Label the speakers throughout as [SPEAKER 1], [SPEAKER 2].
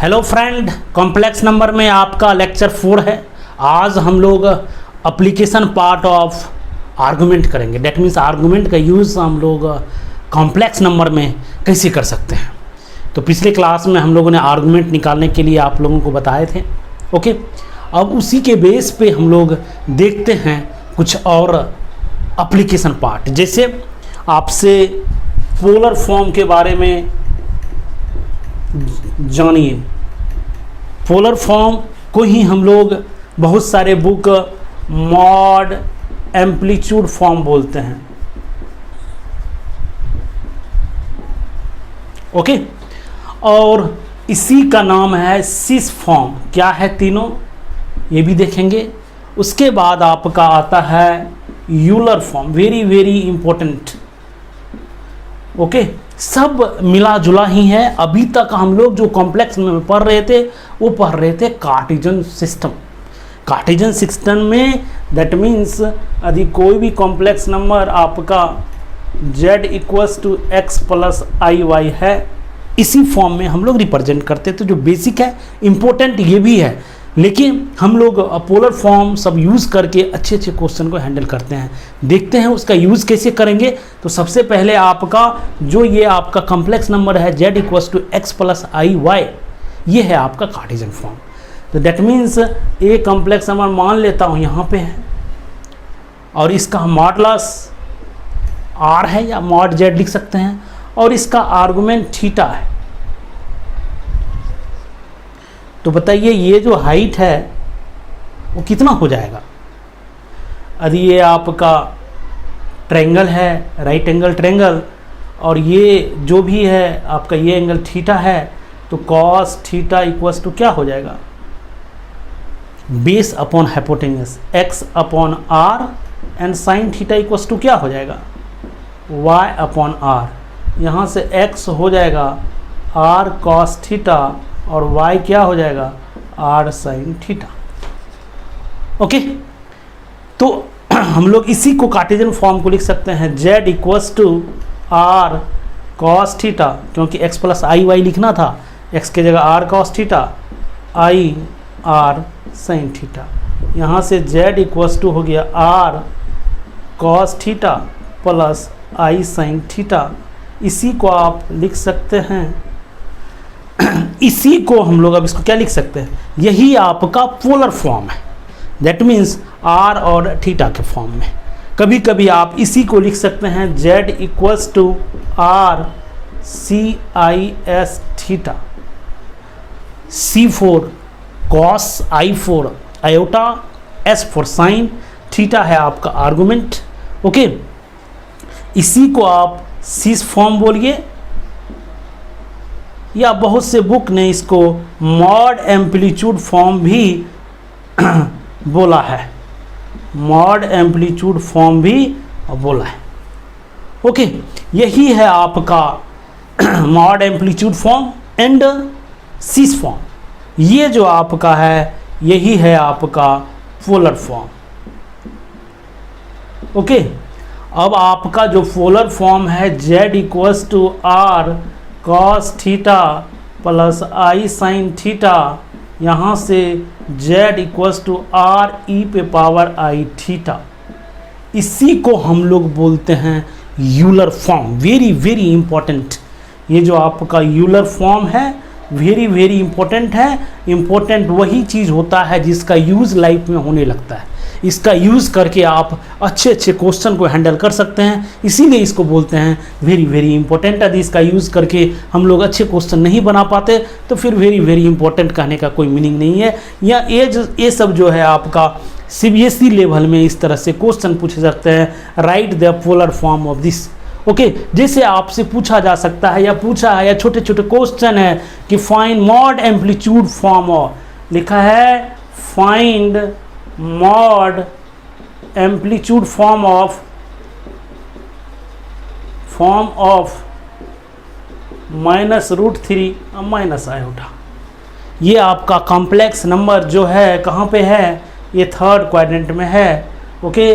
[SPEAKER 1] Hello friend, complex number में आपका lecture 4 है। आज हम लोग एप्लीकेशन पार्ट ऑफ आर्गुमेंट करेंगे। डेट मीन्स आर्गुमेंट का यूज़ हम लोग कॉम्प्लेक्स नंबर में कैसे कर सकते हैं। तो पिछले क्लास में हम लोगों ने आर्गुमेंट निकालने के लिए आप लोगों को बताए थे। ओके, अब उसी के बेस पे हम लोग देखते हैं कुछ और एप्लीकेशन पार्ट। जैसे आपसे पोलर फॉर्म के बारे में जानिए। पोलर फॉर्म को ही हम लोग बहुत सारे बुक मॉड एम्पलीट्यूड फॉर्म बोलते हैं। ओके, और इसी का नाम है सिस फॉर्म। क्या है तीनों, ये भी देखेंगे। उसके बाद आपका आता है Euler form, very very important. Okay, सब मिला जुला ही है। अभी तक हम लोग जो कॉम्प्लेक्स में पढ़ रहे थे वो पढ़ रहे थे कार्टेशियन सिस्टम। कार्टेशियन सिस्टम में दैट मीन्स यदि कोई भी कॉम्प्लेक्स नंबर आपका z equals to x plus I y है, इसी फॉर्म में हम लोग रिप्रेजेंट करते थे। जो बेसिक है, इम्पोर्टेंट ये भी है, लेकिन हम लोग पोलर फॉर्म सब यूज़ करके अच्छे अच्छे क्वेश्चन को हैंडल करते हैं। देखते हैं उसका यूज़ कैसे करेंगे। तो सबसे पहले आपका जो ये आपका कॉम्प्लेक्स नंबर है z equals to x plus I Y, ये है आपका कार्टेशियन फॉर्म। तो that means a complex number मान लेता हूँ यहाँ पे है, और इसका मॉडुलस r है या मॉड z लिख सकते हैं, और इसका आर्गुमेंट थीटा है। तो बताइए ये जो हाइट है वो कितना हो जाएगा। यदि ये आपका ट्रायंगल है, राइट एंगल ट्रायंगल, और ये जो भी है आपका ये एंगल थीटा है, तो कॉस थीटा इक्वल्स टू क्या हो जाएगा, base upon hypotenuse x upon r, and sine theta equals to क्या हो जाएगा, y अपॉन r। यहाँ से x हो जाएगा r कॉस थीटा और y क्या हो जाएगा, r साइन थीटा। ओके, तो हम लोग इसी को कार्टेशियन फॉर्म को लिख सकते हैं z equals to r cos theta, क्योंकि x प्लस आई वाई लिखना था, x के जगह r cos theta, i r sine theta. यहाँ से z इक्वल्स टू हो गया r cos theta plus i sine theta. इसी को आप लिख सकते हैं, इसी को हम लोग अब इसको क्या लिख सकते हैं, यही आपका पोलर फॉर्म है। दैट मीन्स r और थीटा के फॉर्म में। कभी कभी आप इसी को लिख सकते हैं z equals to r c i s theta, c for cos, i for iota, s for sine, theta है आपका आर्गुमेंट। ओके, इसी को आप सिस फॉर्म बोलिए, या बहुत से बुक ने इसको मॉड एम्पलीट्यूड फॉर्म भी बोला है, मॉड एम्पलीट्यूड फॉर्म भी बोला है। ओके, यही है आपका mod amplitude form and cis form. ये जो आपका है यही है आपका पोलर फॉर्म। ओके, अब आपका जो पोलर फॉर्म है z equals to r cos theta plus i sine theta, यहाँ से z equals to r e पे पावर i थीटा, इसी को हम लोग बोलते हैं Euler form. Very very important, ये जो आपका यूलर फॉर्म है वेरी वेरी इंपॉर्टेंट है। इंपॉर्टेंट वही चीज़ होता है जिसका यूज़ लाइफ में होने लगता है। इसका यूज़ करके आप अच्छे अच्छे क्वेश्चन को हैंडल कर सकते हैं, इसीलिए इसको बोलते हैं वेरी वेरी इंपॉर्टेंट। यदि इसका यूज़ करके हम लोग अच्छे क्वेश्चन नहीं बना पाते तो फिर वेरी वेरी इंपॉर्टेंट कहने का कोई मीनिंग नहीं है। या ये सब जो है आपका CBSE लेवल में इस तरह से क्वेश्चन पूछे जाते हैं, right the polar form of this. Okay, जैसे आपसे पूछा जा सकता है या पूछा है, या छोटे छोटे क्वेश्चन है कि फाइंड मॉड एम्पलीट्यूड फॉर्म, और लिखा है find mod amplitude form of -√3 minus iota. ये आपका कॉम्प्लेक्स नंबर जो है कहाँ पे है, ये थर्ड क्वाड्रेंट में है। ओके,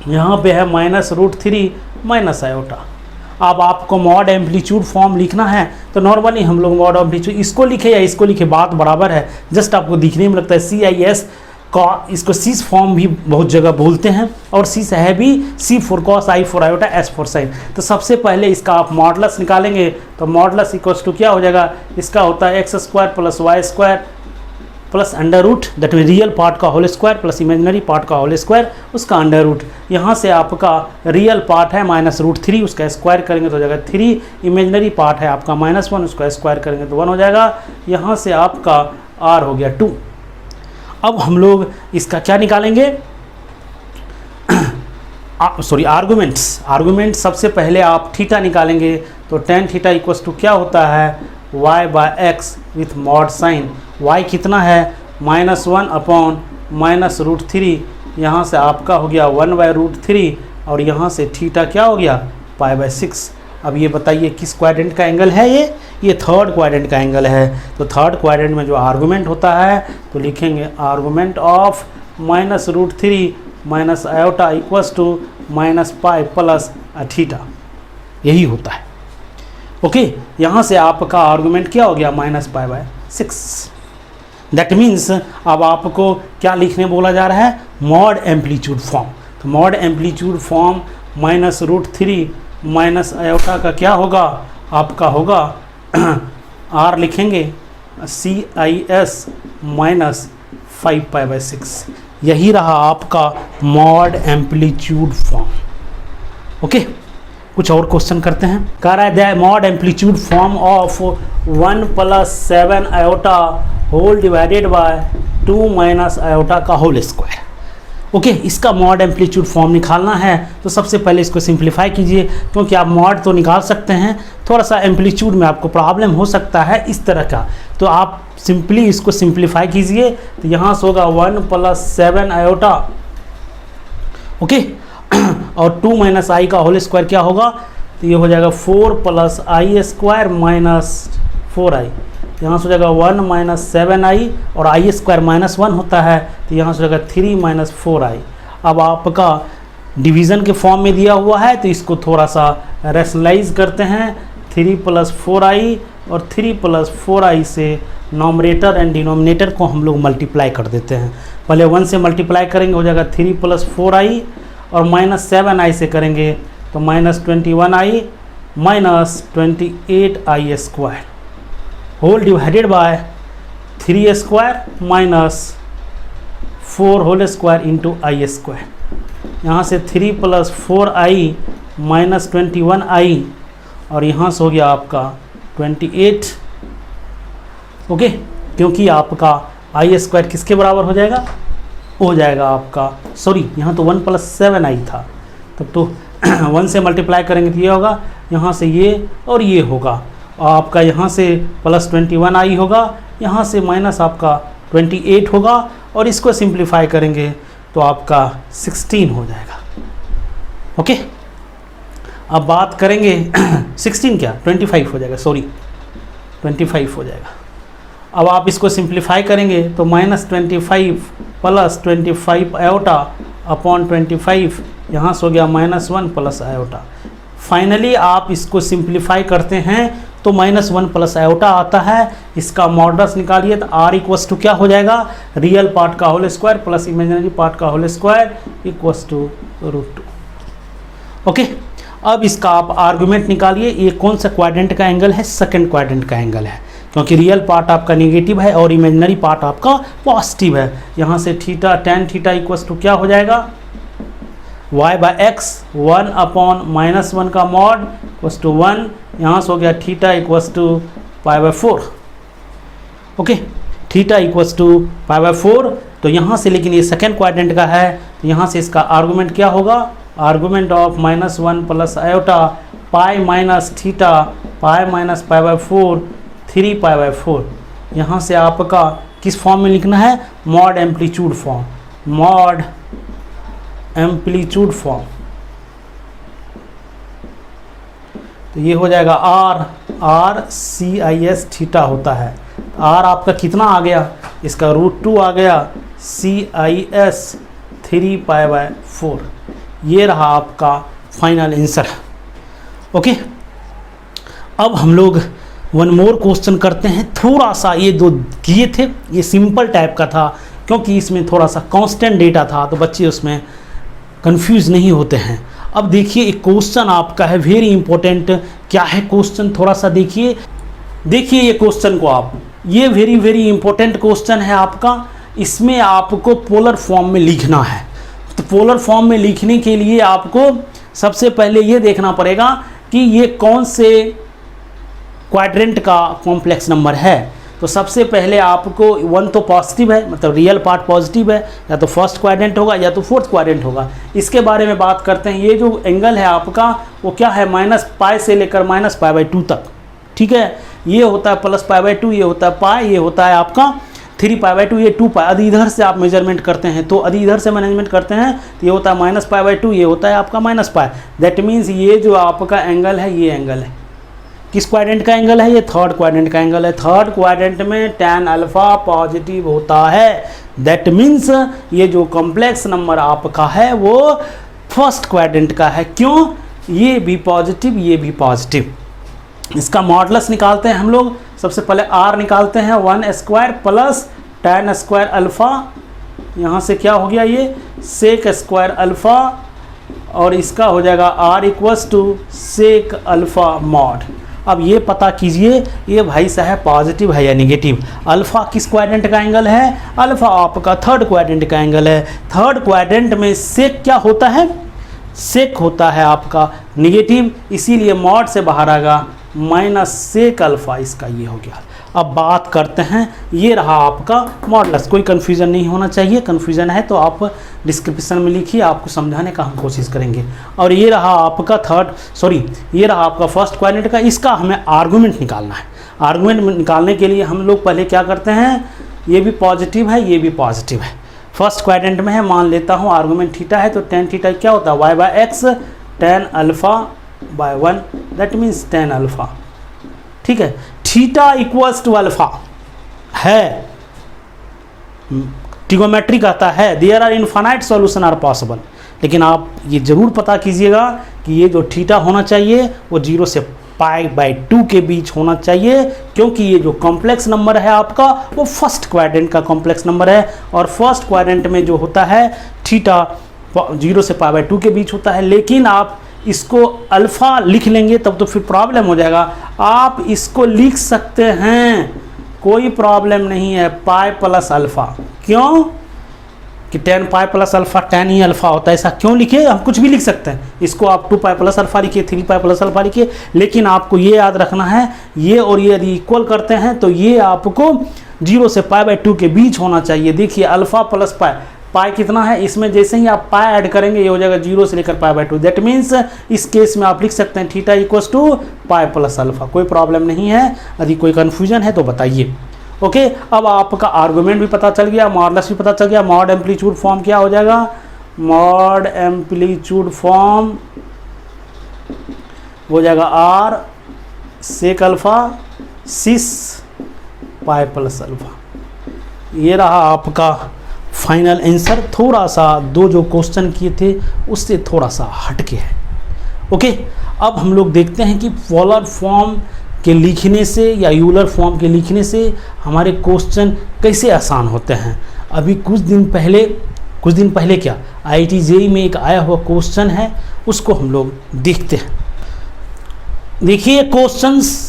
[SPEAKER 1] यहाँ पे है -√3 माइनस आयोटा। अब आपको मॉड एम्पलीट्यूड फॉर्म लिखना है तो नॉर्मली हम लोग मॉड एम्पलीट्यूड इसको लिखे या इसको लिखे बात बराबर है, जस्ट आपको दिखने में लगता है CIS का, इसको सीस फॉर्म भी बहुत जगह बोलते हैं और सीस है भी C for cos, I for iota, S for sine. तो सबसे पहले इसका आप मॉडलस निकालेंगे तो मॉडलस इक्वल्स टू क्या हो जाएगा, इसका होता है x square plus Y square plus under root, that mean real part का whole square plus imaginary part का होल स्क्वायर उसका अंडर रूट। यहाँ से आपका रियल पार्ट है -√3, उसका स्क्वायर करेंगे तो हो जाएगा 3, इमेजिनरी पार्ट है आपका -1, उसका स्क्वायर करेंगे तो 1 हो जाएगा। यहाँ से आपका r हो गया 2। अब हम लोग इसका क्या निकालेंगे, आर्गुमेंट सबसे पहले आप थीटा निकालेंगे तो tan थीटा इक्वल्स टू क्या होता है, y/x with mod sine. y कितना है -1 अपॉन -√3, यहाँ से आपका हो गया 1/√3 और यहाँ से थीटा क्या हो गया π/6। अब ये बताइए किस क्वाड्रेंट का एंगल है, ये थर्ड क्वाड्रेंट का एंगल है। तो थर्ड क्वाड्रेंट में जो आर्गुमेंट होता है तो लिखेंगे argument of -√3 minus iota equals to -π plus theta, यही होता है। ओके, यहाँ से आपका आर्गुमेंट क्या हो गया -π/6। दैट मीन्स अब आपको क्या लिखने बोला जा रहा है, मॉड एम्पलीट्यूड फॉर्म। तो mod amplitude form -√3 minus iota का क्या होगा, आपका होगा r लिखेंगे CIS -5π/6। यही रहा आपका मॉड एम्पलीट्यूड फॉर्म। ओके, कुछ और क्वेश्चन करते हैं। कह रहा है the mod amplitude form of 1 + 7 iota whole divided by 2 - iota का होल स्क्वायर। ओके, इसका मॉड एम्पलीट्यूड फॉर्म निकालना है तो सबसे पहले इसको सिंप्लीफाई कीजिए, क्योंकि आप मॉड तो निकाल सकते हैं, थोड़ा सा एम्पलीट्यूड में आपको प्रॉब्लम हो सकता है इस तरह का, तो आप सिंपली इसको सिंप्लीफाई कीजिए। तो यहाँ से होगा 1 + 7 आयोटा, ओके, और 2 - i का होल स्क्वायर क्या होगा, तो ये हो जाएगा 4 + i स्क्वायर -4i। यहाँ से हो जाएगा 1 - 7i और i स्क्वायर -1 होता है, तो यहाँ से हो जाएगा 3 - 4i। अब आपका डिवीज़न के फॉर्म में दिया हुआ है तो इसको थोड़ा सा रैशनलाइज करते हैं। 3 + 4i और 3 + 4i से नॉमरेटर एंड डिनोमिनेटर को हम लोग मल्टीप्लाई कर देते हैं। पहले 1 से मल्टीप्लाई करेंगे हो जाएगा 3 + 4i और -7i से करेंगे तो -21i -28i square whole divided by 3 square minus 4 whole square into i square. यहाँ से 3 + 4i -21i और यहाँ से हो गया आपका 28। ओके, क्योंकि आपका i स्क्वायर किसके बराबर हो जाएगा, हो जाएगा आपका, सॉरी यहाँ तो 1 + 7i था, तब तो 1 से मल्टीप्लाई करेंगे तो ये होगा, यहाँ से ये और ये होगा, आपका यहाँ से +21i होगा, यहाँ से माइनस आपका 28 होगा और इसको सिंप्लीफाई करेंगे तो आपका 16 हो जाएगा। ओके, अब बात करेंगे 16 क्या 25 हो जाएगा, सॉरी 25 हो जाएगा। अब आप इसको सिंप्लीफाई करेंगे तो -25 + 25 आयोटा अपॉन 25, यहाँ से हो गया -1 + आयोटा। फाइनली आप इसको सिंप्लीफाई करते हैं तो -1 + आयोटा आता है। इसका मॉडल्स निकालिए तो r इक्वल्स टू क्या हो जाएगा, रियल पार्ट का whole square plus imaginary part का whole square equals to √2। Okay, अब इसका आप आर्गुमेंट निकालिए, ये कौन सा क्वाड्रेंट का एंगल है, सेकंड क्वाड्रेंट का एंगल है, क्योंकि रियल पार्ट आपका नेगेटिव है और इमेजिनरी पार्ट आपका पॉजिटिव है। यहाँ से theta tan theta equals to क्या हो जाएगा, y/x 1 अपॉन -1 का मॉड इक्वल्स टू 1, यहाँ से हो गया theta equals to π/4। Okay, theta equals to π/4। तो यहाँ से, लेकिन ये सेकेंड क्वाड्रेंट का है तो यहाँ से इसका आर्गुमेंट क्या होगा, argument of -1 + iota pi minus theta pi minus π/4 3π/4। यहाँ से आपका किस फॉर्म में लिखना है, mod amplitude form, mod amplitude form. तो ये हो जाएगा r CIS थीटा होता है। r आपका कितना आ गया, इसका √2 आ गया, CIS 3π/4। ये रहा आपका फाइनल आंसर। ओके, अब हम लोग वन मोर क्वेश्चन करते हैं। थोड़ा सा ये दो किए थे, ये सिंपल टाइप का था क्योंकि इसमें थोड़ा सा कांस्टेंट डेटा था तो बच्चे उसमें कंफ्यूज नहीं होते हैं। अब देखिए एक क्वेश्चन आपका है वेरी इंपॉर्टेंट। क्या है क्वेश्चन, थोड़ा सा देखिए ये क्वेश्चन को आप, ये वेरी इंपॉर्टेंट क्वेश्चन है आपका। इसमें आपको पोलर फॉर्म में लिखना है। तो पोलर फॉर्म में लिखने के लिए आपको सबसे पहले ये देखना पड़ेगा कि ये कौन से क्वाड्रेंट का कॉम्प्लेक्स नंबर है। तो सबसे पहले आपको 1 तो पॉजिटिव है, मतलब रियल पार्ट पॉजिटिव है, या तो फर्स्ट क्वाड्रेंट होगा या तो फोर्थ क्वाड्रेंट होगा। इसके बारे में बात करते हैं। ये जो एंगल है आपका वो क्या है, -π से लेकर -π/2 तक, ठीक है। ये होता है +π/2, ये होता है पाई, ये होता है आपका 3π/2, ये 2π। यदि इधर से आप मेजरमेंट करते हैं तो यदि इधर से मैनेजमेंट करते हैं तो ये होता है -π/2, ये होता है आपका -π। दैट मीन्स ये जो आपका एंगल है, ये एंगल है किस क्वाड्रेंट का एंगल है, ये थर्ड क्वाड्रेंट का एंगल है। थर्ड क्वाड्रेंट में tan अल्फा पॉजिटिव होता है। दैट मीन्स ये जो कॉम्प्लेक्स नंबर आपका है वो फर्स्ट क्वाड्रेंट का है। क्यों, ये भी पॉजिटिव, ये भी पॉजिटिव। इसका मॉडुलस निकालते हैं हम लोग। सबसे पहले r निकालते हैं, 1² प्लस tan² अल्फ़ा, यहाँ से क्या हो गया ये sec² अल्फ़ा, और इसका हो जाएगा r = sec अल्फ़ा मॉड। अब ये पता कीजिए ये भाई साहब पॉजिटिव है या निगेटिव। अल्फ़ा किस क्वाड्रेंट का एंगल है, अल्फ़ा आपका थर्ड क्वाड्रेंट का एंगल है। थर्ड क्वाड्रेंट में सेक क्या होता है, सेक होता है आपका निगेटिव, इसीलिए मॉड से बाहर आएगा -sec अल्फ़ा, इसका ये हो गया। अब बात करते हैं, ये रहा आपका मॉडुलस। कोई कन्फ्यूज़न नहीं होना चाहिए, कन्फ्यूज़न है तो आप डिस्क्रिप्शन में लिखिए, आपको समझाने का हम कोशिश करेंगे। और ये रहा आपका ये रहा आपका फर्स्ट क्वाड्रेंट का। इसका हमें आर्गूमेंट निकालना है। आर्गूमेंट निकालने के लिए हम लोग पहले क्या करते हैं, ये भी पॉजिटिव है, ये भी पॉजिटिव है, फर्स्ट क्वाड्रेंट में है, मान लेता हूँ आर्गूमेंट थीटा है, तो tan थीटा क्या होता है y/x tan अल्फ़ा/1, दैट मीन्स tan अल्फ़ा, ठीक है। थीटा = अल्फ़ा है, ट्रिगोमेट्री कहता है there are infinite solution are possible. लेकिन आप ये ज़रूर पता कीजिएगा कि ये जो थीटा होना चाहिए वो 0 से π/2 के बीच होना चाहिए, क्योंकि ये जो कॉम्प्लेक्स नंबर है आपका वो फर्स्ट क्वाड्रेंट का कॉम्प्लेक्स नंबर है, और फर्स्ट क्वाड्रेंट में जो होता है थीटा 0 से π/2 के बीच होता है। लेकिन आप इसको अल्फ़ा लिख लेंगे तब तो फिर प्रॉब्लम हो जाएगा। आप इसको लिख सकते हैं, कोई प्रॉब्लम नहीं है, पाई प्लस अल्फ़ा। क्यों कि tan pi plus alpha tan ही अल्फ़ा होता है, ऐसा क्यों लिखे, हम कुछ भी लिख सकते हैं। इसको आप 2 पाई प्लस अल्फ़ा लिखिए, 3 पाई प्लस अल्फ़ा लिखिए, लेकिन आपको ये याद रखना है ये और ये यदि इक्वल करते हैं तो ये आपको 0 से π/2 के बीच होना चाहिए। देखिए अल्फ़ा प्लस पाई कितना है, इसमें जैसे ही आप पाई ऐड करेंगे ये हो जाएगा 0 से लेकर π/2। दैट मीन्स इस केस में आप लिख सकते हैं थीटा = पाई प्लस अल्फ़ा। कोई प्रॉब्लम नहीं है, यदि कोई कन्फ्यूजन है तो बताइए। ओके, अब आपका आर्गूमेंट भी पता चल गया, मॉडुलस भी पता चल गया। मॉड एम्पलीट्यूड फॉर्म क्या हो जाएगा, मॉड एम्पलीट्यूड फॉर्म हो जाएगा r sec alpha sis pi plus alpha. ये रहा आपका फाइनल आंसर। थोड़ा सा दो जो क्वेश्चन किए थे उससे थोड़ा सा हटके है। ओके, अब हम लोग देखते हैं कि पोलर फॉर्म के लिखने से या यूलर फॉर्म के लिखने से हमारे क्वेश्चन कैसे आसान होते हैं। अभी कुछ दिन पहले क्या IIT JEE में एक आया हुआ क्वेश्चन है, उसको हम लोग देखते हैं। देखिए क्वेश्चंस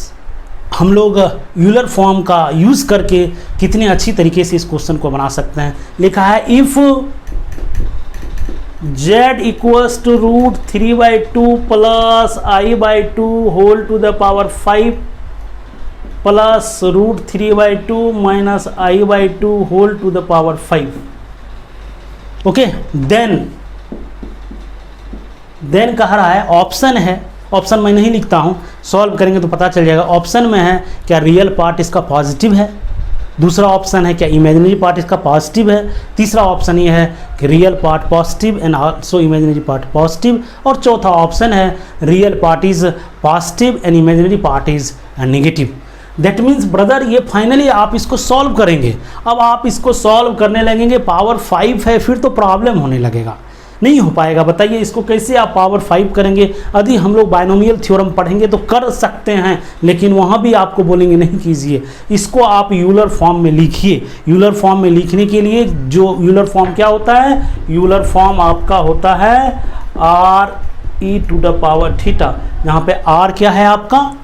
[SPEAKER 1] हम लोग यूलर फॉर्म का यूज़ करके कितने अच्छी तरीके से इस क्वेश्चन को बना सकते हैं। लिखा है if z = √3/2 plus i/2 whole to the power 5 plus √3/2 minus i/2 whole to the power 5। Okay, then कह रहा है, ऑप्शन है, ऑप्शन मैं नहीं लिखता हूँ, सॉल्व करेंगे तो पता चल जाएगा। ऑप्शन में है क्या रियल पार्ट इसका पॉजिटिव है, दूसरा ऑप्शन है क्या इमेजिनरी पार्ट इसका पॉजिटिव है, तीसरा ऑप्शन ये है कि real part positive and also imaginary part positive, और चौथा ऑप्शन है real part is positive and imaginary part is negative. That means brother ये फाइनली आप इसको सॉल्व करेंगे। अब आप इसको सॉल्व करने लगेंगे, पावर 5 है, फिर तो प्रॉब्लम होने लगेगा। नहीं हो पाएगा। बताइए इसको कैसे आप पावर 5 करेंगे? यदि हम लोग बाइनोमियल थ्योरम पढ़ेंगे तो कर सकते हैं, लेकिन वहाँ भी आपको बोलेंगे नहीं कीजिए। इसको आप यूलर फॉर्म में लिखिए। यूलर फॉर्म में लिखने के लिए जो यूलर फॉर्म क्या होता है? यूलर फॉर्म आपका होता है r e⁻θ, यहाँ पे r क्या है आपका?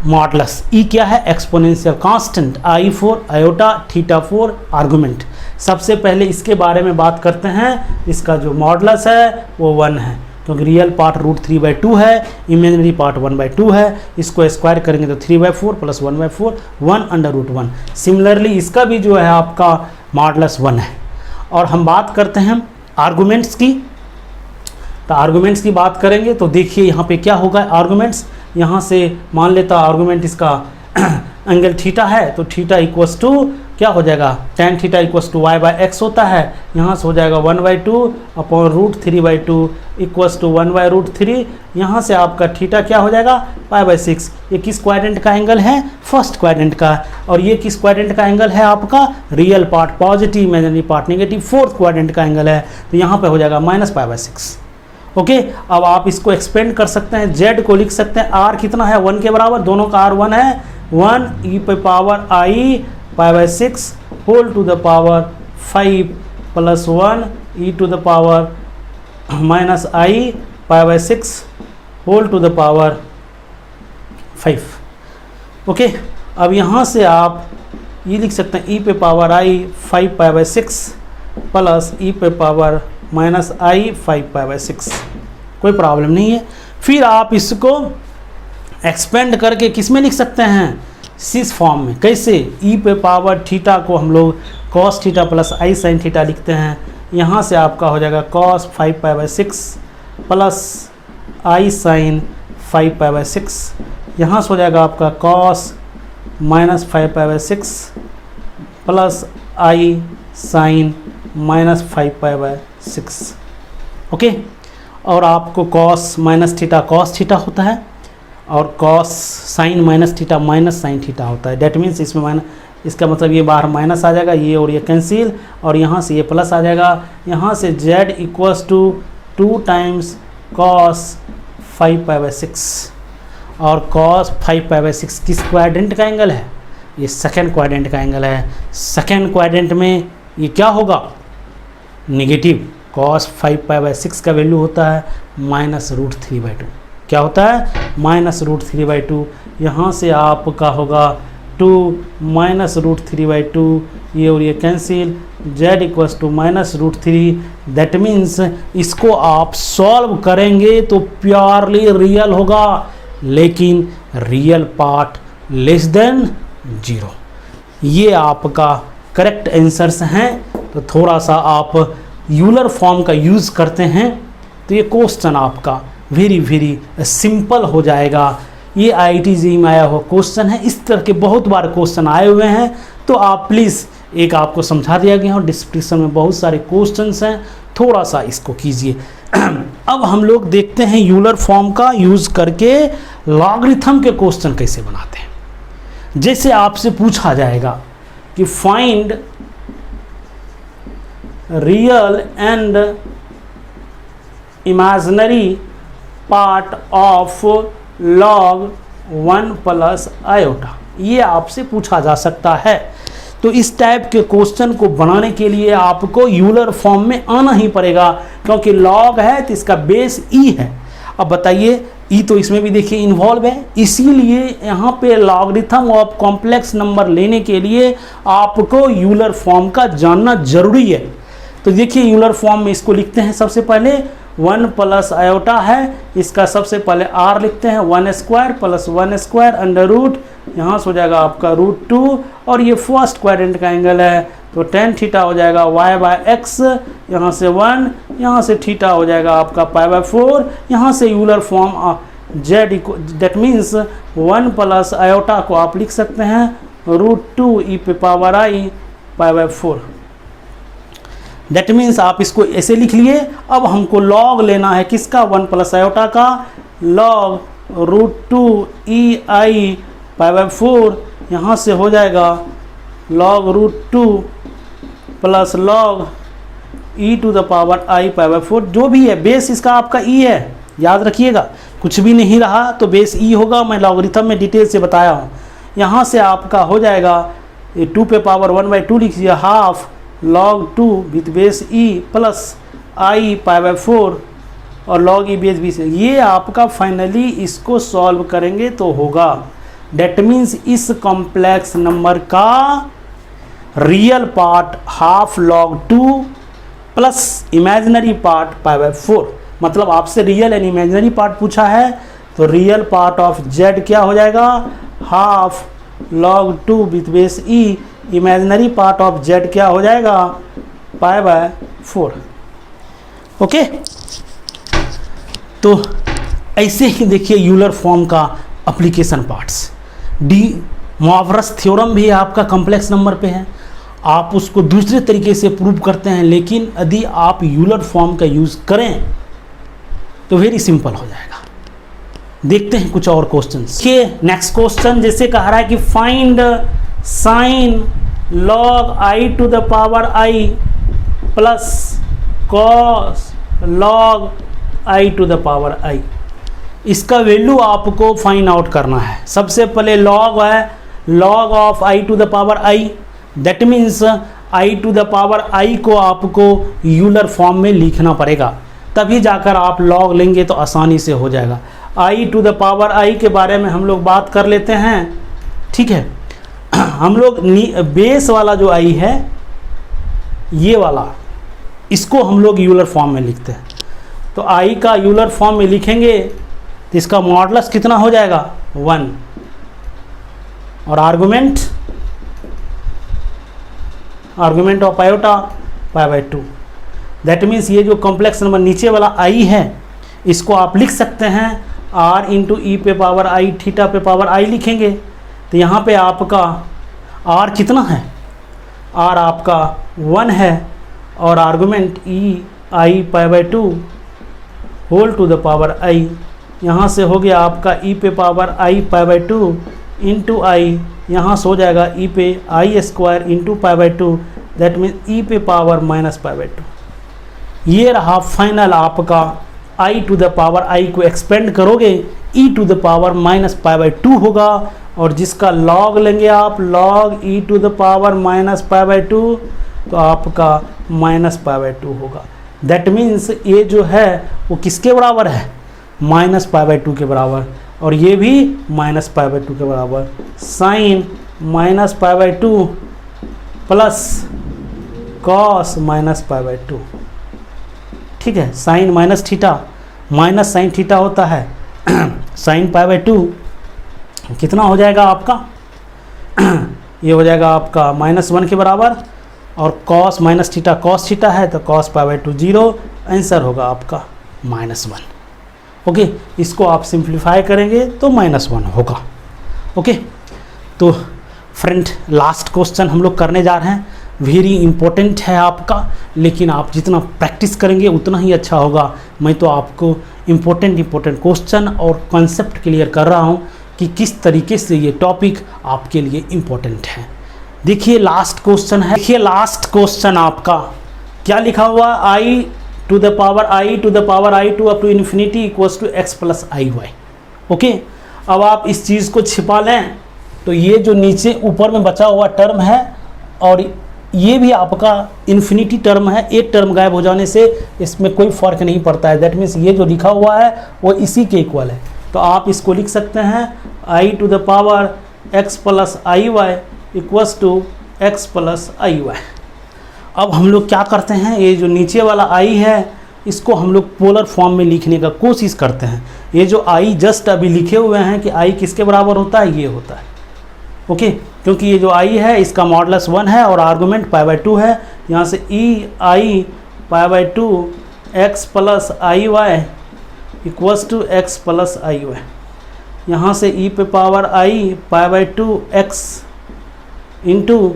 [SPEAKER 1] मॉडलस, e क्या है? Exponential constant, i for iota, theta for argument. सबसे पहले इसके बारे में बात करते हैं। इसका जो मॉडलस है वो 1 है, क्योंकि रियल पार्ट √3/2 है, इमेजिनरी पार्ट 1/2 है। इसको स्क्वायर करेंगे तो 3/4 + 1/4, 1/√1। सिमिलरली इसका भी जो है आपका मॉडलस 1 है। और हम बात करते हैं आर्गुमेंट्स की। तो आर्गुमेंट्स की बात करेंगे तो देखिए यहाँ पे क्या होगा। आर्गुमेंट्स यहाँ से मान लेता आर्गुमेंट इसका एंगल थीटा है, तो थीटा इक्वल्स टू क्या हो जाएगा? tan theta equals to y/x होता है। यहाँ से हो जाएगा 1/2 अपॉन √3/2 इक्वल्स टू 1/√3। यहाँ से आपका थीटा क्या हो जाएगा? π/6। ये किस क्वाड्रेंट का एंगल है? फर्स्ट क्वाड्रेंट का। और ये किस क्वाड्रेंट का एंगल है आपका? Real part positive, imaginary part negative, fourth quadrant का एंगल है। तो यहाँ पे हो जाएगा -π/6। ओके, अब आप इसको एक्सपेंड कर सकते हैं। z को लिख सकते हैं, r कितना है? 1 के बराबर, दोनों का r 1 है। 1 e⁻i π/6 whole to the power 5 + 1 e⁻−i π/6 whole to the power 5। Okay, अब यहाँ से आप ये लिख सकते हैं e⁻i 5π/6 प्लस e⁻−i 5π/6, कोई प्रॉब्लम नहीं है। फिर आप इसको एक्सपेंड करके किस में लिख सकते हैं? सिस फॉर्म में। कैसे? e⁻θ को हम लोग cos θ प्लस i sin θ लिखते हैं। यहाँ से आपका हो जाएगा cos 5π/6 प्लस i sin 5π/6। यहाँ से हो जाएगा आपका cos -5π/6 plus i sin -5π/6। Okay, और आपको cos -θ cos θ होता है, और cos sin -θ माइनस sin θ होता है। डेट मीन्स इसमें माइनस, इसका मतलब ये बाहर माइनस आ जाएगा, ये और ये कैंसिल, और यहाँ से ये प्लस आ जाएगा। यहाँ से z equals to 2 times cos 5π/6, और cos 5π/6 किस क्वाड्रेंट का एंगल है? ये सेकेंड क्वाड्रेंट का एंगल है। सेकेंड क्वाड्रेंट में ये क्या होगा? नेगेटिव। cos 5π/6 का वैल्यू होता है -√3/2। क्या होता है? -√3/2। यहाँ से आपका होगा 2 -√3/2, ये और ये cancel, z equals to -√3। That means इसको आप सॉल्व करेंगे तो प्योरली रियल होगा, लेकिन रियल पार्ट लेस देन 0। ये आपका करेक्ट आंसर्स हैं। तो थोड़ा सा आप यूलर फॉर्म का यूज़ करते हैं तो ये क्वेश्चन आपका वेरी सिंपल हो जाएगा। ये IIT JEE में आया हुआ क्वेश्चन है। इस तरह के बहुत बार क्वेश्चन आए हुए हैं, तो आप प्लीज़, एक आपको समझा दिया गया और डिस्क्रिप्शन में बहुत सारे क्वेश्चंस हैं, थोड़ा सा इसको कीजिए। अब हम लोग देखते हैं यूलर फॉर्म का यूज़ करके लॉगरिथम के क्वेश्चन कैसे बनाते हैं। जैसे आपसे पूछा जाएगा कि find real and imaginary part of log 1 + iota, ये आपसे पूछा जा सकता है। तो इस टाइप के क्वेश्चन को बनाने के लिए आपको यूलर फॉर्म में आना ही पड़ेगा, क्योंकि log है तो इसका बेस e है। अब बताइए, e तो इसमें भी देखिए इन्वॉल्व है, इसीलिए यहाँ पे लॉगरिथम ऑफ कॉम्प्लेक्स नंबर लेने के लिए आपको यूलर फॉर्म का जानना जरूरी है। तो देखिए यूलर फॉर्म में इसको लिखते हैं। सबसे पहले 1 + आयोटा है, इसका सबसे पहले r लिखते हैं, 1² + 1² अंडर रूट, यहाँ से हो जाएगा आपका √2, और ये फर्स्ट क्वाड्रेंट का एंगल है, तो tan θ हो जाएगा y/x, यहाँ से 1, यहाँ से θ हो जाएगा आपका π/4। यहाँ से Euler form z that means 1 + iota को आप लिख सकते हैं √2 e⁻i π/4। दैट मीन्स आप इसको ऐसे लिख लिए। अब हमको लॉग लेना है किसका? 1 + आयोटा का, log √2 ei π/4, यहाँ से हो जाएगा log √2 + log e to the power i pi by 4, जो भी है बेस इसका आपका ई है, याद रखिएगा। कुछ भी नहीं रहा तो बेस ई होगा, मैं लॉगरिथम में डिटेल से बताया हूँ। यहाँ से आपका हो जाएगा 2 पे पावर 1/2 लिखिए, half log 2 with base E plus I pi by 4 और log ई बेस बी से। ये आपका फाइनली इसको सॉल्व करेंगे तो होगा। डेट मीन्स इस कॉम्प्लेक्स नंबर का real part half log 2 plus imaginary part pi by 4। मतलब आपसे रियल एंड इमेजिनरी पार्ट पूछा है तो रियल पार्ट ऑफ z क्या हो जाएगा, half log 2 with base E, imaginary part of z क्या हो जाएगा, पाई बाय 4। ओके, तो ऐसे ही देखिए यूलर फॉर्म का एप्लीकेशन पार्ट्स। डी मोइवरेस थ्योरम भी आपका कॉम्प्लेक्स नंबर पे है, आप उसको दूसरे तरीके से प्रूव करते हैं, लेकिन यदि आप यूलर फॉर्म का यूज़ करें तो वेरी सिंपल हो जाएगा। देखते हैं कुछ और क्वेश्चंस के। नेक्स्ट क्वेश्चन जैसे कह रहा है कि find sine log i to the power i plus cos log i to the power i। इसका वैल्यू आपको फाइंड आउट करना है। सबसे पहले log है, log of i to the power i, that means i to the power i को आपको Euler form में लिखना पड़ेगा, तभी जाकर आप log लेंगे तो आसानी से हो जाएगा। i to the power i के बारे में हम लोग बात कर लेते हैं, ठीक है। हम लोग बेस वाला जो i है, ये वाला, इसको हम लोग यूलर फॉर्म में लिखते हैं। तो i का यूलर फॉर्म में लिखेंगे तो इसका मॉडुलस कितना हो जाएगा, 1, और argument of iota pi by 2। That means ये जो कॉम्प्लेक्स नंबर नीचे वाला i है, इसको आप लिख सकते हैं r इंटू ई पे पावर i, थीटा पे पावर i लिखेंगे। तो यहाँ पे आपका r कितना है, r आपका 1 है, और argument E I pi by 2 whole to the power i। यहाँ से हो गया आपका ई पे power i pi by 2 into I, यहाँ से हो जाएगा ई पे I square into pi by 2, that means E पे पावर माइनस पाई बाय 2। ये रहा फाइनल आपका i to the power i को एक्सपेंड करोगे e to the power minus pi by 2 होगा, और जिसका log लेंगे आप log e to the power minus pi by 2, तो आपका माइनस पाई बाय 2 होगा। दैट मीन्स ये जो है वो किसके बराबर है, माइनस पाई बाय 2 के बराबर, और ये भी माइनस पाई बाय 2 के बराबर। Sine minus pi by 2 plus cos minus pi by 2, ठीक है। Sine minus theta minus sine theta होता है साइन पाई बाय 2 कितना हो जाएगा आपका ये हो जाएगा आपका -1 के बराबर, और cos minus theta cos theta है तो कॉस पाई बाय 2 0, आंसर होगा आपका -1। ओके, इसको आप सिंप्लीफाई करेंगे तो -1 होगा। ओके, तो फ्रेंड लास्ट क्वेश्चन हम लोग करने जा रहे हैं, वेरी इंपॉर्टेंट है आपका, लेकिन आप जितना प्रैक्टिस करेंगे उतना ही अच्छा होगा। मैं तो आपको इम्पोर्टेंट क्वेश्चन और कॉन्सेप्ट क्लियर कर रहा हूँ कि किस तरीके से ये टॉपिक आपके लिए इम्पोर्टेंट है। देखिए लास्ट क्वेश्चन है, देखिए लास्ट क्वेश्चन आपका क्या लिखा हुआ, i to the power i to up to infinity equals to x plus I Y. Okay, अब आप इस चीज़ को छिपा लें तो ये जो नीचे ऊपर में बचा हुआ टर्म है और ये भी आपका इन्फिनिटी टर्म है, एक टर्म गायब हो जाने से इसमें कोई फ़र्क नहीं पड़ता है। दैट मीन्स ये जो लिखा हुआ है वो इसी के इक्वल है, तो आप इसको लिख सकते हैं i to the power x plus I Y equals to x plus I Y. अब हम लोग क्या करते हैं, ये जो नीचे वाला i है इसको हम लोग पोलर फॉर्म में लिखने का कोशिश करते हैं। ये जो i जस्ट अभी लिखे हुए हैं कि i किसके बराबर होता है, ये होता है। ओके, क्योंकि ये जो i है इसका मॉडुलस 1 है और आर्गुमेंट पाई बाय 2 है, यहाँ से e I pi by 2 x plus I Y equals to x plus I y. यहाँ से e पे power i pi by 2 x into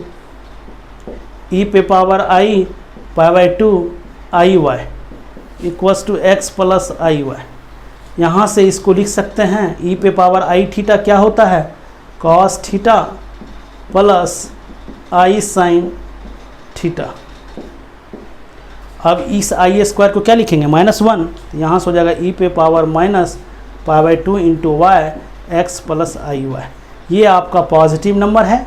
[SPEAKER 1] e पे power i pi by 2 i Y equals to x plus I y. यहाँ से इसको लिख सकते हैं e पे पावर i थीटा क्या होता है, cos theta plus i sine theta. अब इस आई स्क्वायर को क्या लिखेंगे -1, यहाँ से हो जाएगा ई पे power minus π/2 into Y X plus आई वाई। ये आपका पॉजिटिव नंबर है,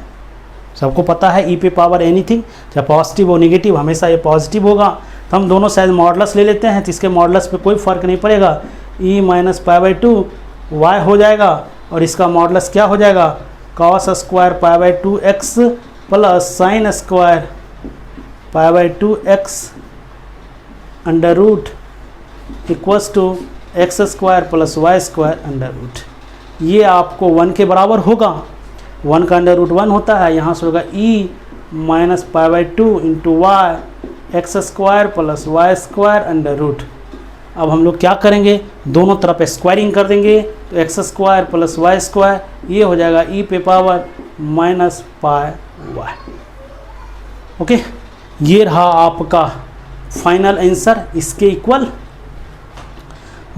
[SPEAKER 1] सबको पता है ई पे पावर एनीथिंग चाहे पॉजिटिव हो नेगेटिव हमेशा ये पॉजिटिव होगा। तो हम दोनों साइड मॉडलस ले लेते हैं, तो इसके मॉडलस पे कोई फ़र्क नहीं पड़ेगा, ई माइनस π/2 वाई हो जाएगा और इसका मॉडलस क्या हो जाएगा cos square π/2 x plus sine square π/2 x under root equals to x square plus Y square under root. ये आपको 1 के बराबर होगा, 1 का अंडर रूट 1 होता है, यहाँ से होगा e minus π/2 into Y x square plus Y square under root. अब हम लोग क्या करेंगे, दोनों तरफ स्क्वायरिंग कर देंगे, तो X square plus Y square ये हो जाएगा ई पे power minus pi Y. Okay, ये रहा आपका फाइनल आंसर। इसके इक्वल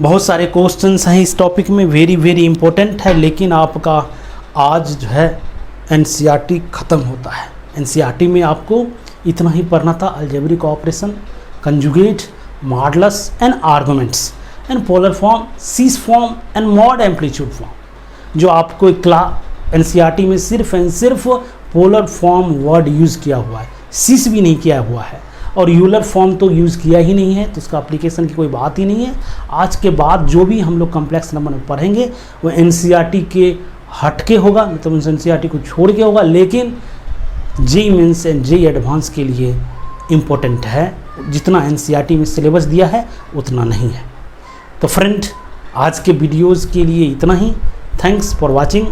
[SPEAKER 1] बहुत सारे क्वेश्चंस हैं इस टॉपिक में, वेरी वेरी इंपॉर्टेंट है, लेकिन आपका आज जो है एनसीईआरटी ख़त्म होता है। एनसीईआरटी में आपको इतना ही पढ़ना था, algebraic operation, conjugate, modulus and arguments and polar form, cis form and mod amplitude form. जो आपको एनसीईआरटी में सिर्फ एंड सिर्फ पोलर फॉर्म वर्ड यूज़ किया हुआ है, सीस भी नहीं किया हुआ है, और यूलर फॉर्म तो यूज़ किया ही नहीं है, तो उसका एप्लीकेशन की कोई बात ही नहीं है। आज के बाद जो भी हम लोग कॉम्प्लेक्स नंबर में पढ़ेंगे वो एनसीईआरटी के हट के होगा, मतलब एनसीईआरटी को छोड़ के होगा, लेकिन JEE mains and JEE advance के लिए इम्पोर्टेंट है। जितना एनसीईआरटी में सिलेबस दिया है उतना नहीं है। तो फ्रेंड, आज के वीडियोज़ के लिए इतना ही। Thanks for watching.